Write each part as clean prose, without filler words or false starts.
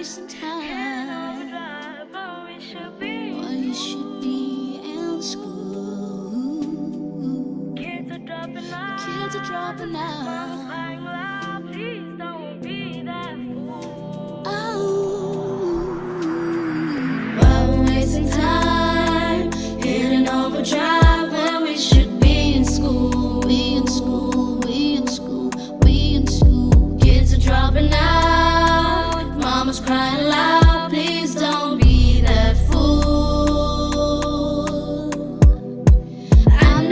wasting time when you should be in school. Kids are dropping out. Kids are dropping Mama's out. crying loud. Please don't be that fool. Oh, why we're wasting time hitting overdrive when we should be in school. We in school, we in school, we in school. Kids are dropping out. Mama's crying loud. Please don't be that fool. I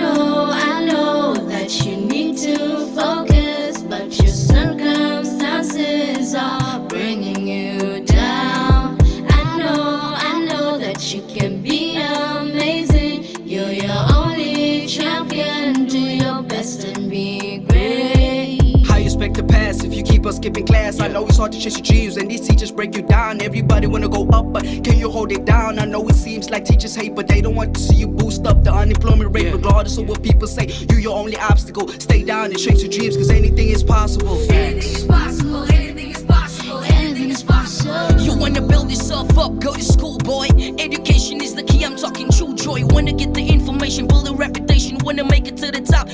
know that you need to focus, but your circumstances are bringing you down. I know that you can be amazing. You're your only champion. Do your best and be great. How you expect to pass if you keep on skipping class? I know it's hard to chase your dreams and these teachers break you down. Everybody wanna go up, but can you hold it down? I know it seems like teachers hate, but they don't want to see you boost up the unemployment rate. Regardless of what people say, you your only obstacle. Stay down and chase your dreams, cause anything is possible. Anything is possible, anything is possible, anything is possible. You wanna build yourself up, go to school, boy. Education is the key, I'm talking true joy. Wanna get the information, build a reputation. Wanna make it to the top,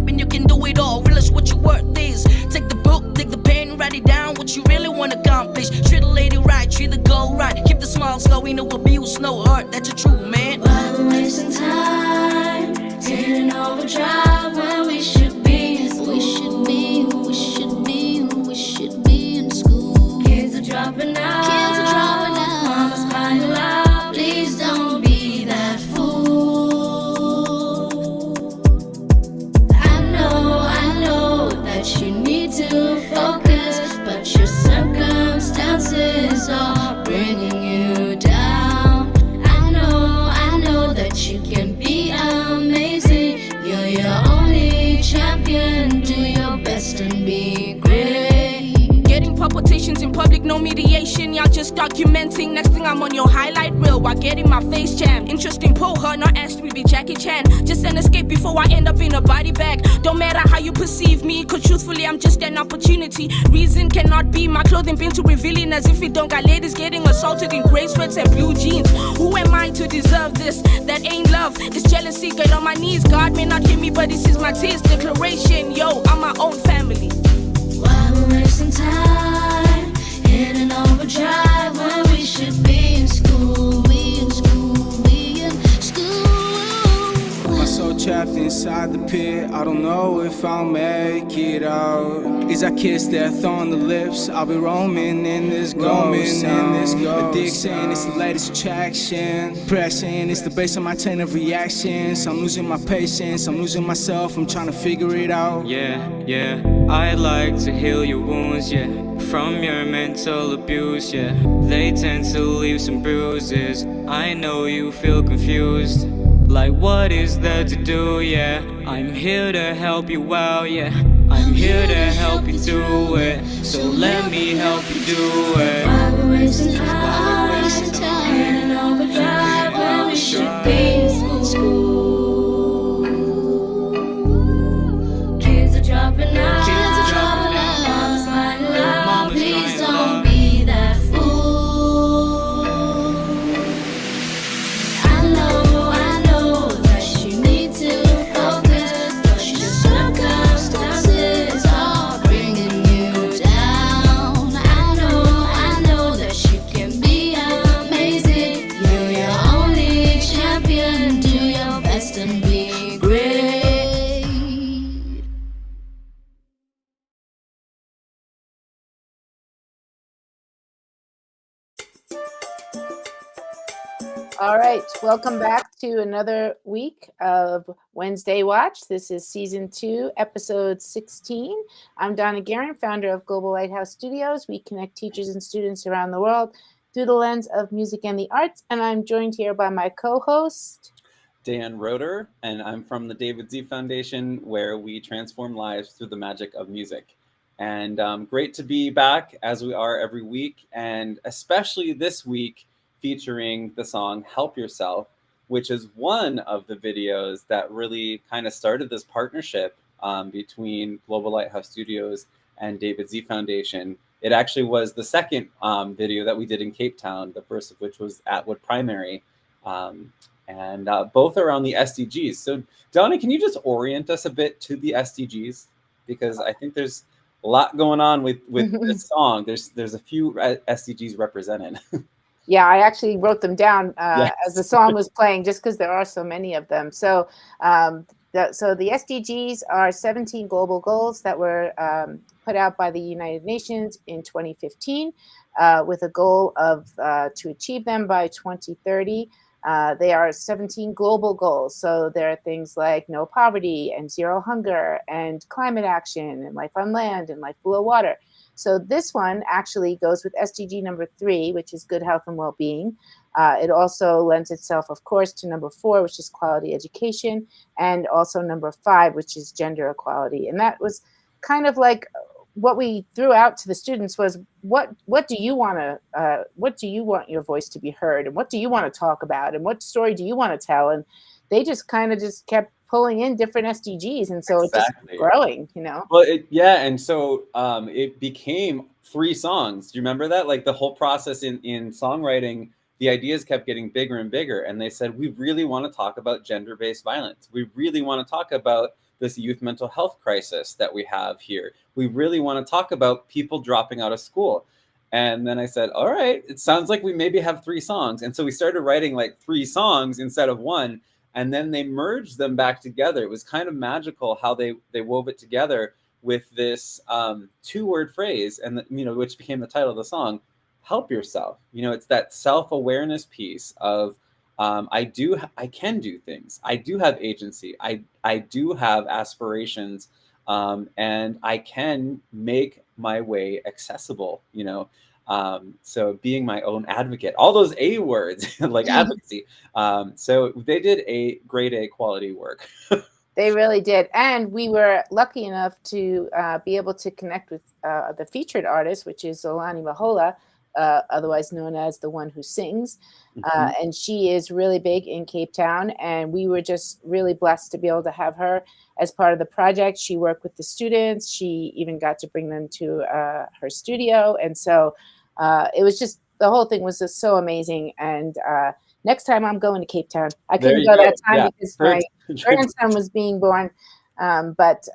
and you can do it all. Realize what your worth is. Take the book, take the pen, write it down, what you really wanna accomplish. Treat the lady right, treat the girl right. Keep the smiles going, no abuse, no hurt, that's a true man. Why we're wasting time hitting overdrive when we should be in school. We should be in school. Kids are dropping out. Kids are dropping out. Mama's crying loud. Please don't be that fool. I know that you need to focus, but your circumstances are bringing you down. I know that you can be amazing. You're your only champion. Do your best and be great. Getting palpitations in public, no mediation. Y'all just documenting. Next thing I'm on your highlight reel while getting my face jammed. Interesting pull, her, not asked me be Jackie Chan. Just an escape before I end up in a body bag. Don't matter how you perceive me, cause truthfully I'm just an opportunity. Reason cannot be my clothing been too revealing, as if it don't got ladies getting assaulted in gray sweats and blue jeans. Who am I to deserve this? That ain't love, it's jealousy. Get on my knees, God may not hear me, but this is my tears declaration. Yo, I'm my own family. Why we're wasting time hitting overdrive when we should be in school. We in school, we in school. My soul trapped inside the pit. I don't know if I'll make it out. Is I kiss death on the lips? I'll be roaming in this ghost sound. Addiction is the latest attraction. Depression is the base of my chain of reactions. I'm losing my patience, I'm losing myself. I'm trying to figure it out. Yeah, I'd like to heal your wounds, from your mental abuse, They tend to leave some bruises. I know you feel confused. Like what is there to do, I'm here to help you out, I'm here to help you through it. So let me help you do it. Why we're wasting time hitting overdrive when we should be in school. Kids are dropping out. Kids are dropping out. Mama's crying loud. Mama's Please crying don't loud. be that fool. I know that you need to focus, but your circumstances are bringing you down. I know that you can be amazing. You're your only champion. Do your best and be great. All right, welcome back to another week of Wednesday Watch. This is season 2, episode 16. I'm Donna Guerin, founder of Global Lighthouse Studios. We connect teachers and students around the world through the lens of music and the arts, and I'm joined here by my co-host, Dan Roeder, and I'm from the David Z Foundation, where we transform lives through the magic of music. And great to be back, as we are every week, and especially this week, featuring the song Help Yourself, which is one of the videos that really kind of started this partnership between Global Lighthouse Studios and David Z Foundation. It actually was the second video that we did in Cape Town, the first of which was at Wood Primary. And both are on the SDGs. So Donna, can you just orient us a bit to the SDGs? Because I think there's a lot going on with this song. There's a few SDGs represented. Yeah, I actually wrote them down Yes. as the song was playing, just because there are so many of them. So, the SDGs are 17 global goals that were put out by the United Nations in 2015, with a goal of to achieve them by 2030. They are 17 global goals. So there are things like no poverty and zero hunger and climate action and life on land and life below water. So this one actually goes with SDG number 3, which is good health and well-being. It also lends itself, of course, to number 4, which is quality education, and also number 5, which is gender equality. And that was kind of like what we threw out to the students was what do you want your voice to be heard, and what do you want to talk about, and what story do you want to tell? And they just kind of just kept pulling in different SDGs, and so it's just growing, Well, and so it became 3 songs. Do you remember that? Like the whole process in songwriting, the ideas kept getting bigger and bigger, and they said, we really want to talk about gender-based violence. We really want to talk about this youth mental health crisis that we have here. We really want to talk about people dropping out of school. And then I said, all right, it sounds like we maybe have 3 songs. And so we started writing like 3 songs instead of 1. And then they merged them back together. It was kind of magical how they wove it together with this 2-word phrase, and which became the title of the song, "Help Yourself." It's that self-awareness piece of I can do things. I do have agency. I do have aspirations, and I can make my way accessible. So being my own advocate, all those A words like advocacy. So they did a grade A quality work. They really did. And we were lucky enough to be able to connect with the featured artist, which is Zolani Mahola, otherwise known as the one who sings. And she is really big in Cape Town. And we were just really blessed to be able to have her as part of the project. She worked with the students. She even got to bring them to her studio. And so it was just, the whole thing was just so amazing. And next time I'm going to Cape Town. I couldn't go that time because my grandson was being born. But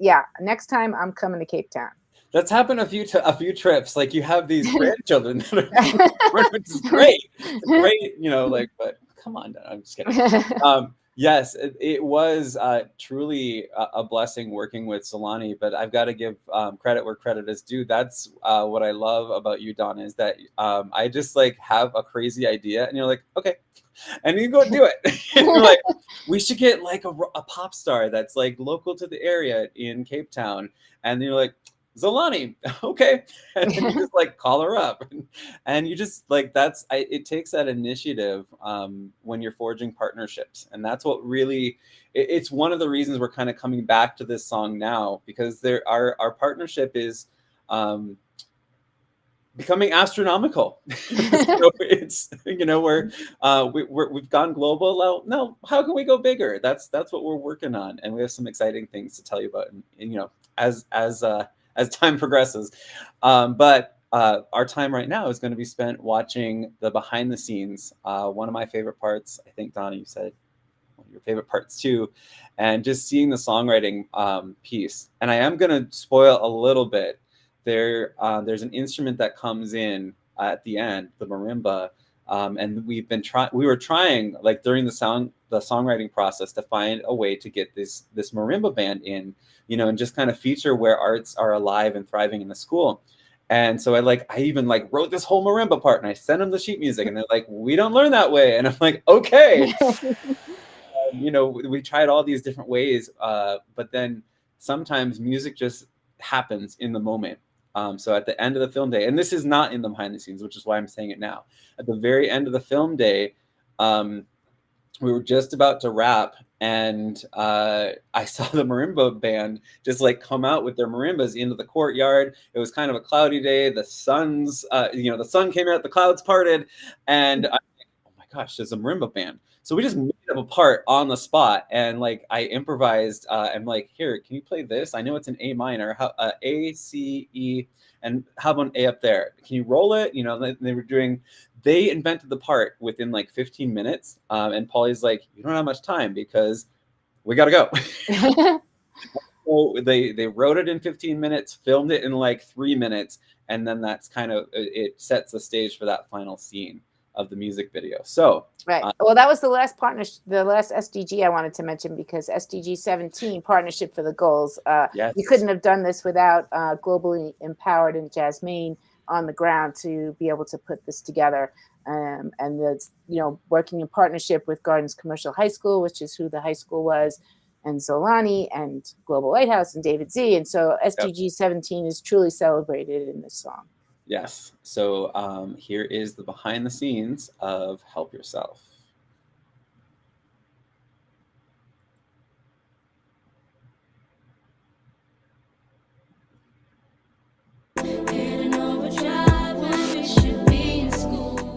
yeah, next time I'm coming to Cape Town. That's happened a few trips. Like you have these grandchildren that are, which is great. It's great, but come on, I'm just kidding. Yes, it was truly a blessing working with Zolani, but I've got to give credit where credit is due. That's what I love about you, Donna, is that I just have a crazy idea, and you're like, okay, and you go do it. And you're like, we should get a pop star that's local to the area in Cape Town, and then you're like, Zolani, okay, and then you just call her up, and you just it takes that initiative when you're forging partnerships, and that's what really it's one of the reasons we're kind of coming back to this song now, because our partnership is becoming astronomical. So it's we've gone global now. How can we go bigger? That's what we're working on, and we have some exciting things to tell you about, and as time progresses. But our time right now is going to be spent watching the behind the scenes. One of my favorite parts, I think, Donna, you said one of your favorite parts too, and just seeing the songwriting piece. And I am going to spoil a little bit. There's an instrument that comes in at the end, the marimba, and we were trying during the songwriting process to find a way to get this marimba band in, and just kind of feature where arts are alive and thriving in the school. And so I even wrote this whole marimba part, and I sent them the sheet music, and they're like, we don't learn that way. And I'm like, okay. We tried all these different ways, but then sometimes music just happens in the moment. So at the end of the film day, and this is not in the behind the scenes, which is why I'm saying it now. At the very end of the film day, we were just about to wrap, and I saw the marimba band just come out with their marimbas into the courtyard. It was kind of a cloudy day. The the sun came out, the clouds parted, and I'm like, oh my gosh, there's a marimba band. So we just made up a part on the spot, and like I improvised. I'm like, here, can you play this? I know it's an A minor, A, C, E, and how about an A up there? Can you roll it? You know, they invented the part within like 15 minutes. And Polly's like, you don't have much time because we got to go. So they wrote it in 15 minutes, filmed it in like 3 minutes, and then that's kind of, it sets the stage for that final scene of the music video. So right. Well, that was the last partnership, the last SDG I wanted to mention, because SDG 17, Partnership for the Goals. yes. You couldn't have done this without Globally Empowered and Jasmine on the ground to be able to put this together. And that's, you know, working in partnership with Gardens Commercial High School, which is who the high school was, and Zolani and Global Lighthouse and David Z. And so SDG 17 is truly celebrated in this song. Yes. So here is the behind the scenes of Help Yourself.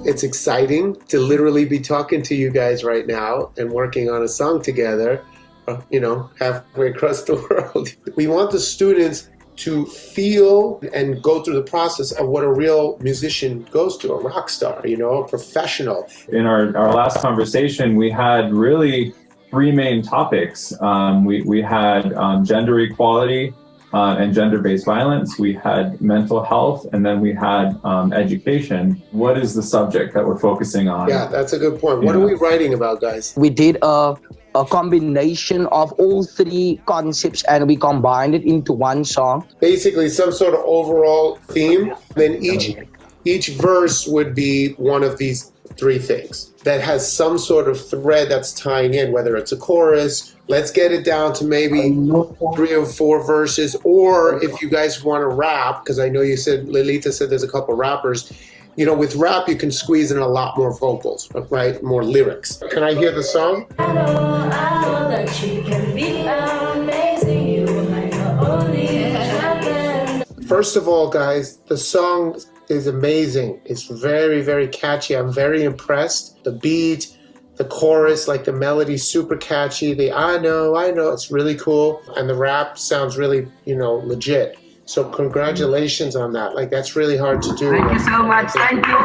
It's exciting to literally be talking to you guys right now and working on a song together, you know, halfway across the world. We want the students to feel and go through the process of what a real musician goes through, a rock star, you know, a professional. In our last conversation, we had really 3 main topics. We had gender equality and gender-based violence. We had mental health, and then we had education. What is the subject that we're focusing on? Yeah, that's a good point. What are we writing about, guys? We did a combination of all 3 concepts, and we combined it into one song. Basically, some sort of overall theme. Then each verse would be one of these 3 things that has some sort of thread that's tying in, whether it's a chorus. Let's get it down to maybe 3 or 4 verses, or if you guys want to rap, because I know you said, Lilita said there's a couple rappers. You know, with rap, you can squeeze in a lot more vocals, right? More lyrics. Can I hear the song? I know that you can be amazing. You are the only champion. First of all, guys, the song is amazing. It's very, very catchy. I'm very impressed. The beat, the chorus, like the melody, super catchy. The I know, it's really cool. And the rap sounds really, you know, legit. So congratulations on that. Like, that's really hard to do. Thank you so much. Thank you.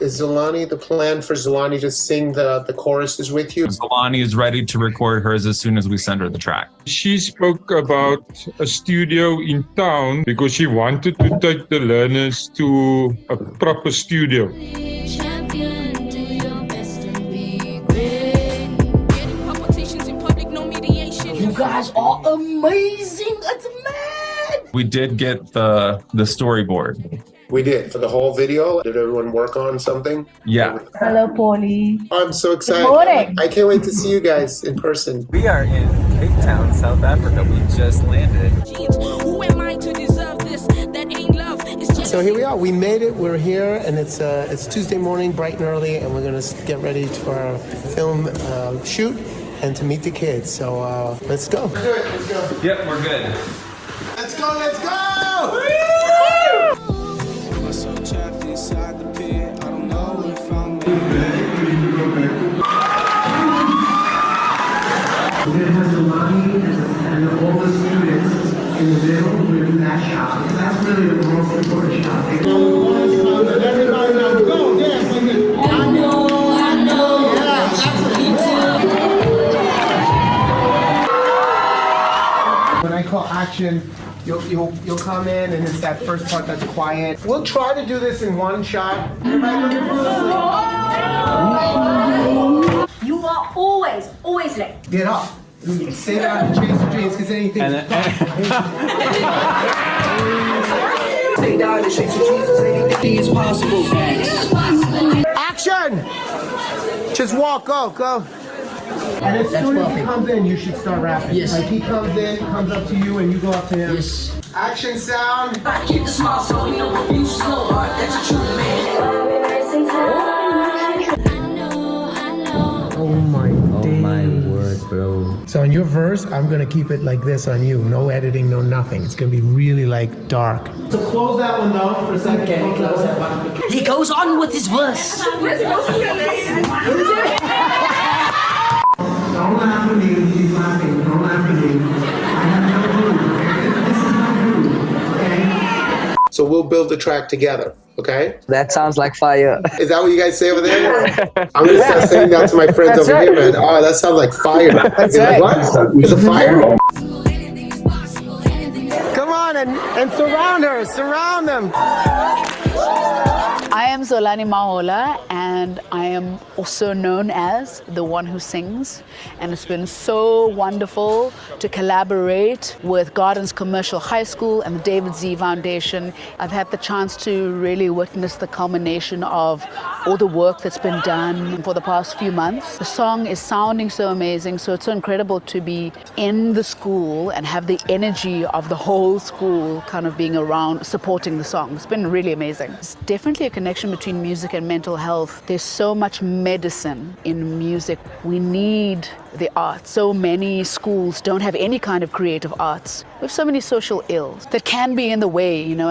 Is Zolani, the plan for Zolani to sing the choruses with you? Zolani is ready to record hers as soon as we send her the track. She spoke about a studio in town because she wanted to take the learners to a proper studio. Champion, do your best and be great. Getting palpitations in public, no mediation. You guys are amazing. That's mad. We did get the storyboard. We did. For the whole video, did everyone work on something? Yeah. Hello, Polly. I'm so excited. Good morning. I can't wait to see you guys in person. We are in Cape Town, South Africa. We just landed. Who am I to deserve this? That ain't love. It's just So here we are. We made it. We're here, and it's Tuesday morning, bright and early, and we're gonna get ready for our film shoot and to meet the kids. So let's go. Let's go. Yep, we're good. Let's go. Let's go. Myself trapped inside the pit. I don't know if I'm It has Zolani and all the students in the middle with that shot. That's really the most important shot. Everybody now go dance like this. I know When I call action, you'll come in, and it's that first part that's quiet. We'll try to do this in one shot. You are always late. Get up. Stay down and chase the dreams, because anything. Stay down and chase the dreams, because anything is possible. Action! Just walk, go. And as soon as he comes in, you should start rapping. Yes. Like he comes in, comes up to you, and you go up to him. Yes. Action sound. Keep the smile so we know what you slow. That's a true man. Oh my word, bro. So on your verse, I'm gonna keep it like this on you. No editing, no nothing. It's gonna be really like dark. So close that one down for a second. Okay, close that one. He goes on with his verse. laugh at me. She's laughing. Don't laugh at me. I have no clue. Okay? This is no clue. Okay? So we'll build the track together. Okay? That sounds like fire. Is that what you guys say over there? I'm gonna start saying that to my friends That's over right. here, man. Oh, that sounds like fire. That's You're right. like, what? There's a fire? Come on and surround her. Surround them. I am Zolani Mahola, and I am also known as the one who sings. And it's been so wonderful to collaborate with Gardens Commercial High School and the David Z Foundation. I've had the chance to really witness the culmination of all the work that's been done for the past few months. The song is sounding so amazing, so it's so incredible to be in the school and have the energy of the whole school kind of being around supporting the song. It's been really amazing. It's definitely a connection between music and mental health. There's so much medicine in music. We need the arts. So many schools don't have any kind of creative arts. We have so many social ills that can be in the way, you know,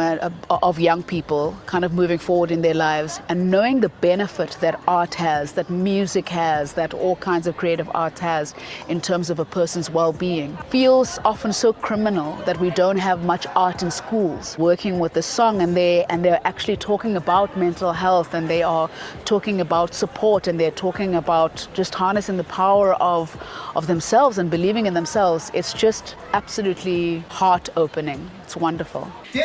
of young people kind of moving forward in their lives. And knowing the benefit that art has, that music has, that all kinds of creative arts has in terms of a person's well-being, feels often so criminal that we don't have much art in schools. Working with this song, and they're actually talking about mental health, and they are talking about support, and they're talking about just harnessing the power of themselves and believing in themselves. It's just absolutely heart-opening. It's wonderful. I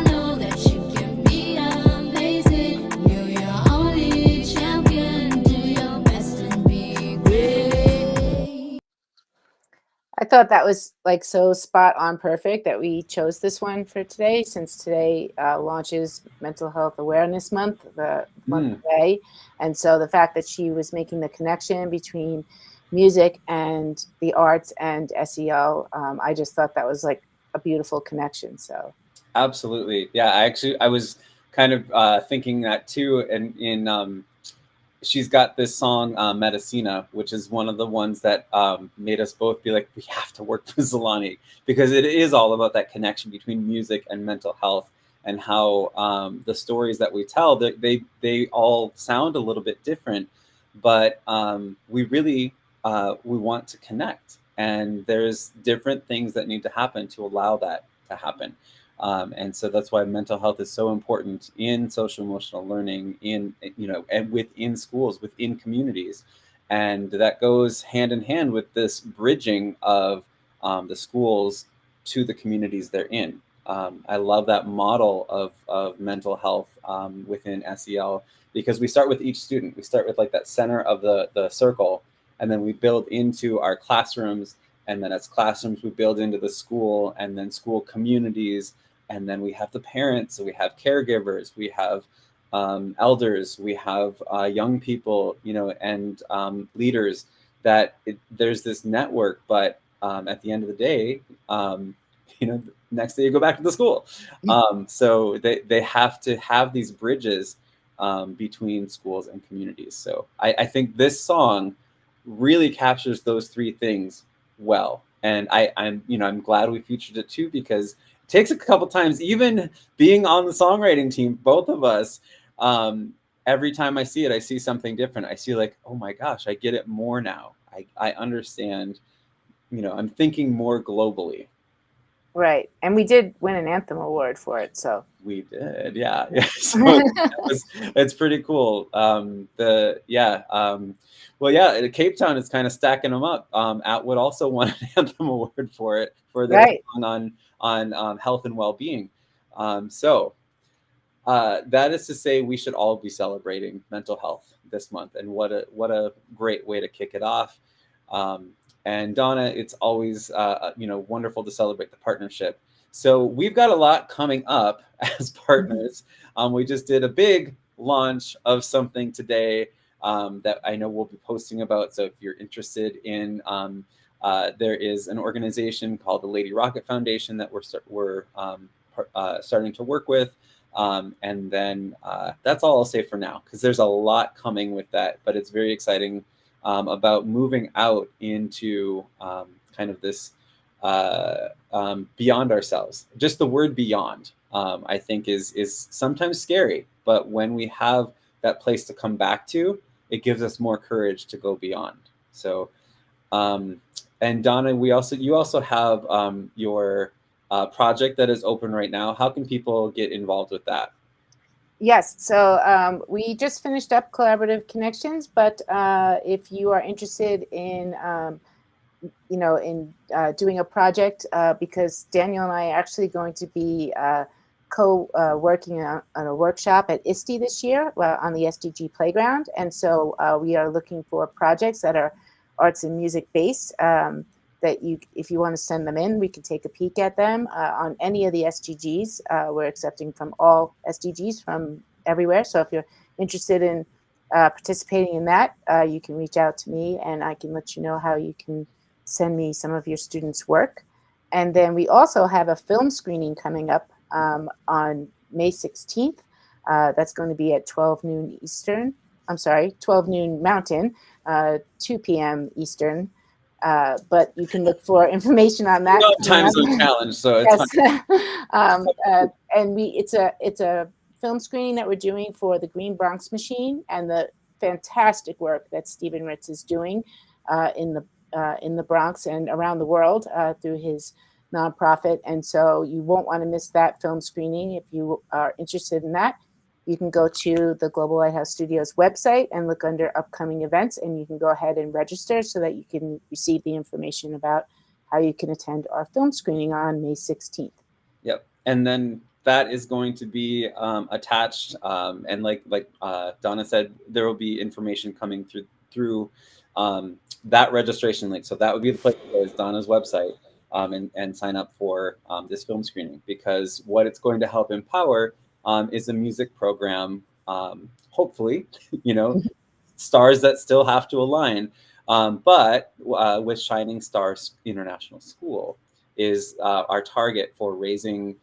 know that you can be amazing. You're your only champion. Do your best and be great. I thought that was like so spot on perfect that we chose this one for today, since today launches Mental Health Awareness Month, the month of May. And so the fact that she was making the connection between music and the arts and SEL, I just thought that was like a beautiful connection. So Absolutely. Yeah, I was kind of thinking that too. And she's got this song, Medicina, which is one of the ones that made us both be like, we have to work with Zolani, because it is all about that connection between music and mental health, and how the stories that we tell, they all sound a little bit different, but we really, we want to connect. And there's different things that need to happen to allow that to happen. And so that's why mental health is so important in social emotional learning, in, you know, and within schools, within communities. And that goes hand in hand with this bridging of the schools to the communities they're in. I love that model of mental health within SEL, because we start with each student. We start with like that center of the circle, and then we build into our classrooms. And then as classrooms, we build into the school, and then school communities. And then we have the parents, so we have caregivers, we have elders, we have young people, you know, and leaders, that there's this network. But at the end of the day, you know, next day you go back to the school. So they have to have these bridges between schools and communities. So I think this song really captures those three things well. And I'm glad we featured it too, because it takes a couple times, even being on the songwriting team, both of us, every time I see it, I see something different. I see like, oh my gosh, I get it more now. I understand, you know, I'm thinking more globally. right, and we did win an anthem award for it. So We did, yeah. So it's pretty cool. Well, yeah, Cape Town is kind of stacking them up. Atwood also won an anthem award for it, for their song on health and well-being. So that is to say, we should all be celebrating mental health this month, and what a great way to kick it off. And Donna, it's always wonderful to celebrate the partnership. So we've got a lot coming up as partners. We just did a big launch of something today that I know we'll be posting about. So if you're interested in, there is an organization called the Lady Rocket Foundation that we're starting to work with. And then that's all I'll say for now, because there's a lot coming with that, but it's very exciting about moving out into kind of this beyond ourselves. Just the word beyond. I think is sometimes scary. But when we have that place to come back to, it gives us more courage to go beyond. So, and Donna, you also have your project that is open right now. How can people get involved with that? Yes, so we just finished up Collaborative Connections, but if you are interested in, doing a project, because Daniel and I are actually going to be working on a workshop at ISTE this year on the SDG Playground, and so we are looking for projects that are arts and music based. That if you want to send them in, we can take a peek at them on any of the SDGs. We're accepting from all SDGs from everywhere. So if you're interested in participating in that, you can reach out to me and I can let you know how you can send me some of your students' work. And then we also have a film screening coming up on May 16th. That's going to be at 12 noon Eastern. I'm sorry, 12 noon Mountain, 2 p.m. Eastern. But you can look for information on that. Time zone challenge, so it's fine. And it's a film screening that we're doing for the Green Bronx Machine and the fantastic work that Stephen Ritz is doing in the Bronx and around the world through his nonprofit. And so you won't want to miss that film screening. If you are interested in that, you can go to the Global Lighthouse Studios website and look under upcoming events, and you can go ahead and register so that you can receive the information about how you can attend our film screening on May 16th. Yep. And then that is going to be attached. And like Donna said, there will be information coming through that registration link. So that would be the place to go, is Donna's website, and sign up for this film screening, because what it's going to help empower is a music program, hopefully, stars that still have to align. But with Shining Stars International School is our target for raising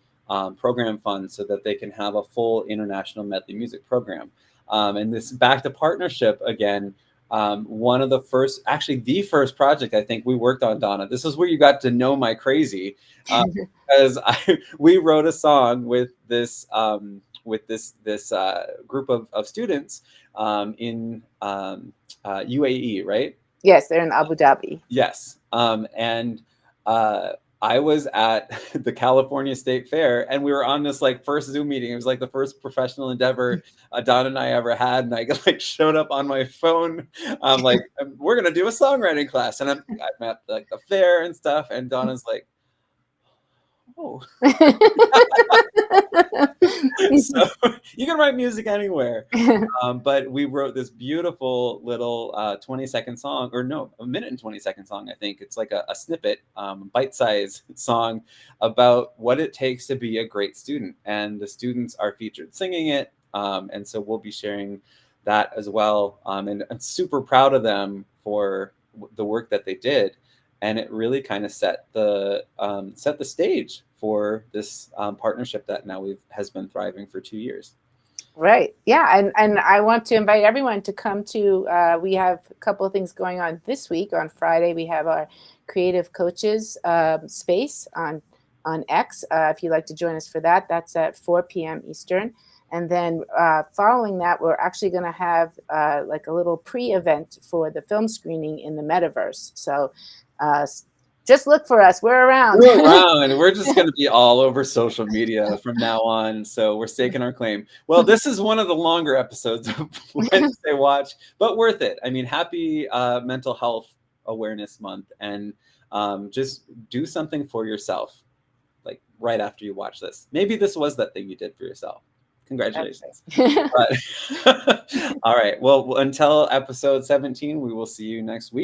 program funds so that they can have a full international medley music program. And this back to partnership again, one of the first, actually the first project I think we worked on, Donna. This is where you got to know my crazy, because we wrote a song with this group of students in UAE, right? Yes, they're in Abu Dhabi. Yes, and I was at the California State Fair, and we were on this first Zoom meeting. It was the first professional endeavor Don and I ever had, and I showed up on my phone. I'm like, we're gonna do a songwriting class, and I'm at the fair and stuff, and Donna's like, oh. So you can write music anywhere. But we wrote this beautiful little 20-second song, or no, a minute and 20-second song, I think. It's like a snippet, bite-sized song about what it takes to be a great student. And the students are featured singing it. And so we'll be sharing that as well. And I'm super proud of them for the work that they did. And it really kind of set the stage for this partnership that now has been thriving for 2 years. Right. Yeah. And I want to invite everyone to come to, we have a couple of things going on this week. On Friday, we have our Creative Coaches space on X. If you'd like to join us for that, that's at 4 p.m. Eastern. And then following that, we're actually going to have a little pre-event for the film screening in the metaverse. So just look for us.'re around. We're around. We're just going to be all over social media from now on. So we're staking our claim. Well, this is one of the longer episodes of Wednesday Watch, but worth it. I mean, happy Mental Health Awareness Month, and just do something for yourself, right after you watch this. Maybe this was that thing you did for yourself. Congratulations. All right. Well, until episode 17, we will see you next week.